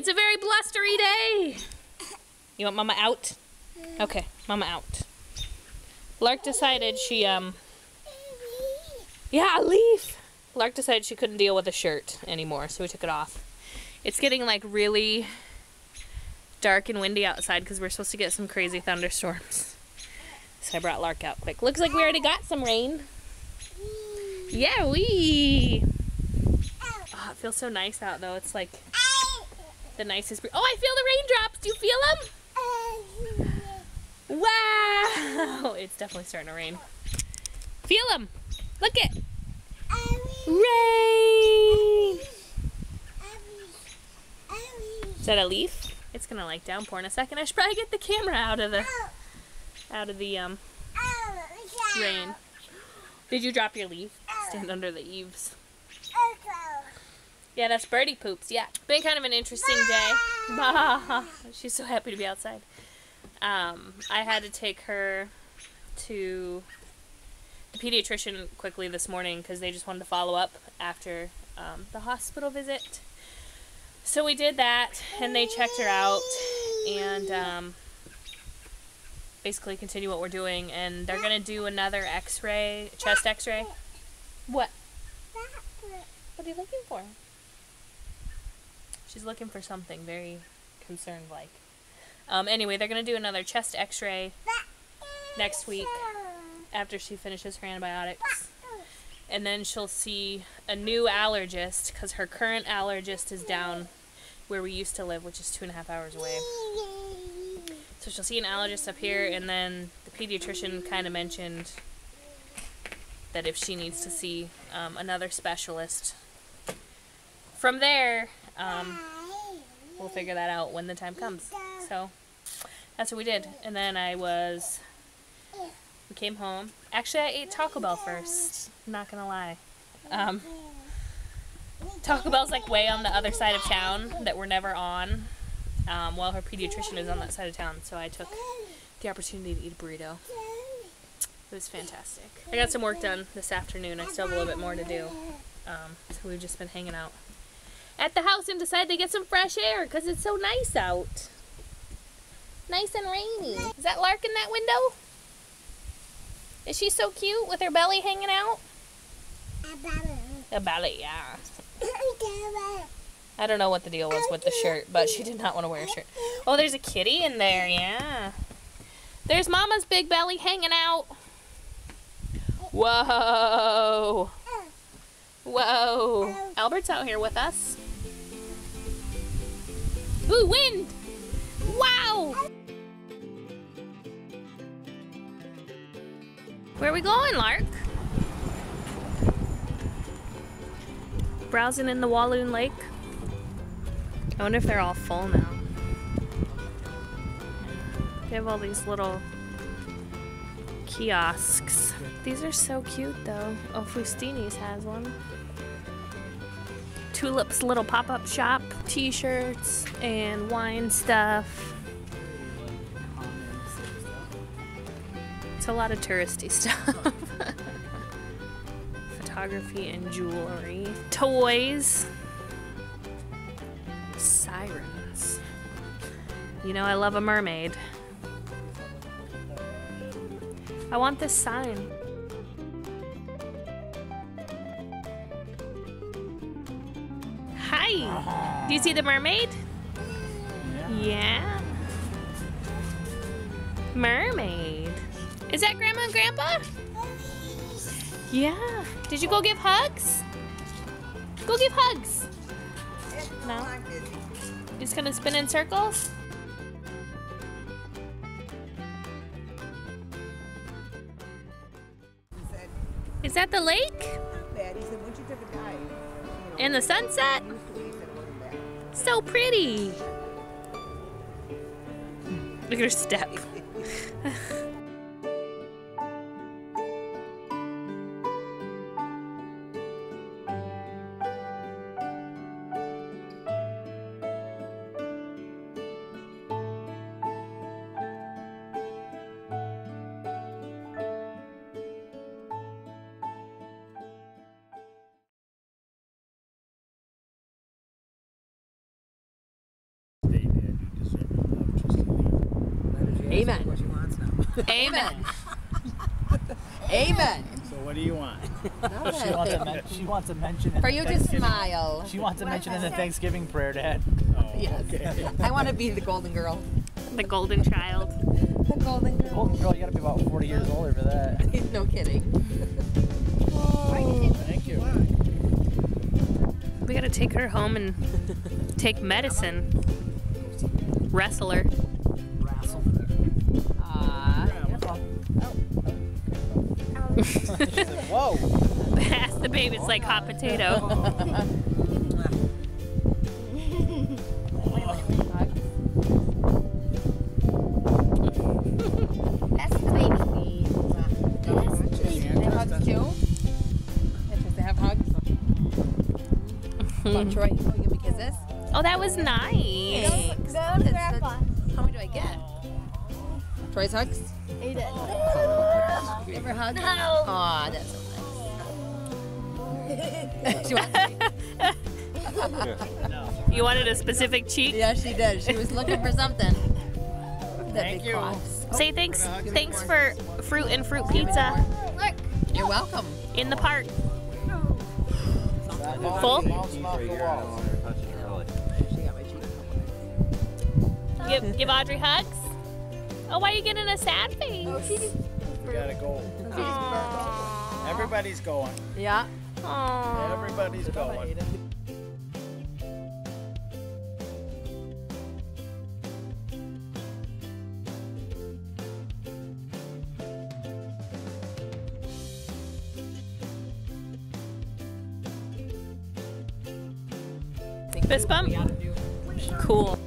It's a very blustery day. You want Mama out? Okay, Mama out. Lark decided she, yeah, a leaf. Lark decided she couldn't deal with the shirt anymore, so we took it off. It's getting like really dark and windy outside because we're supposed to get some crazy thunderstorms. So I brought Lark out quick. Looks like we already got some rain. Yeah, wee. Oh, it feels so nice out though. It's like the nicest. Oh, I feel the raindrops. Do you feel them? Wow. It's definitely starting to rain. Feel them. Look it. Rain. Is that a leaf? It's gonna like downpour in a second. I should probably get the camera out of the rain. Did you drop your leaf? Stand under the eaves. Yeah, that's birdie poops. Yeah, been kind of an interesting day. She's so happy to be outside. I had to take her to the pediatrician quickly this morning because they just wanted to follow up after the hospital visit. So we did that, and they checked her out, and basically continue what we're doing, and they're going to do another x-ray, chest x-ray. What? What are you looking for? She's looking for something very concerned like. Anyway, they're going to do another chest x-ray next week after she finishes her antibiotics. And then she'll see a new allergist because her current allergist is down where we used to live, which is 2.5 hours away. So she'll see an allergist up here, and then the pediatrician kind of mentioned that if she needs to see another specialist. From there, we'll figure that out when the time comes. So that's what we did. And then we came home. Actually, I ate Taco Bell first. I'm not gonna lie. Taco Bell's like way on the other side of town that we're never on, while her pediatrician is on that side of town. So I took the opportunity to eat a burrito. It was fantastic. I got some work done this afternoon. I still have a little bit more to do. So we've just been hanging out at the house and decided to get some fresh air because it's so nice out. Nice and rainy. Is that Lark in that window? Is she so cute with her belly hanging out? A belly, yeah. I don't know what the deal was with the shirt, but she did not want to wear a shirt. Oh, there's a kitty in there, yeah. There's Mama's big belly hanging out. Whoa. Whoa. Albert's out here with us. Ooh, wind. Wow. Where are we going, Lark? Browsing in the Walloon Lake. I wonder if they're all full now. They have all these little kiosks. These are so cute though. Oh, Fustini's has one. Tulip's little pop-up shop, t-shirts and wine stuff. It's a lot of touristy stuff. Photography and jewelry. Toys. Sirens. You know I love a mermaid. I want this sign. Hi! Do you see the mermaid? Yeah. Mermaid. Is that Grandma and Grandpa? Yeah. Did you go give hugs? Go give hugs. No? Just gonna spin in circles? Is that the lake? And the sunset? So pretty. Look at her step. Amen. What she wants now. Amen. Amen. So what do you want? She wants to mention it. For you to smile. She wants to mention in the Thanksgiving prayer, Dad. Oh, Yes. okay. I want to be the golden girl. The golden child. The golden girl. Golden girl, you gotta be about 40 years older for that. No kidding. Thank you. We gotta take her home and take medicine. Wrestle her. She said, whoa. Pass the baby. It's like hot potato. That's the baby. They have hugs too? They have hugs? Come on, Troy. Oh, you give me kisses? Oh, that was nice. Go to Grandpa. How many do I get? Troy's hugs? He did. Give her hugs? No. Aw, that's so nice. She wants me. You wanted a specific cheek? Yeah, she did. She was looking for something. Thank you. Say thanks. Thanks for fruit and fruit pizza Look. You're welcome. in the park. Full? She got my cheek. Give Audrey hugs. Oh, why are you getting a sad face? We gotta go. Everybody's going. Yeah. Aww. Everybody's going. Fist bump? Cool.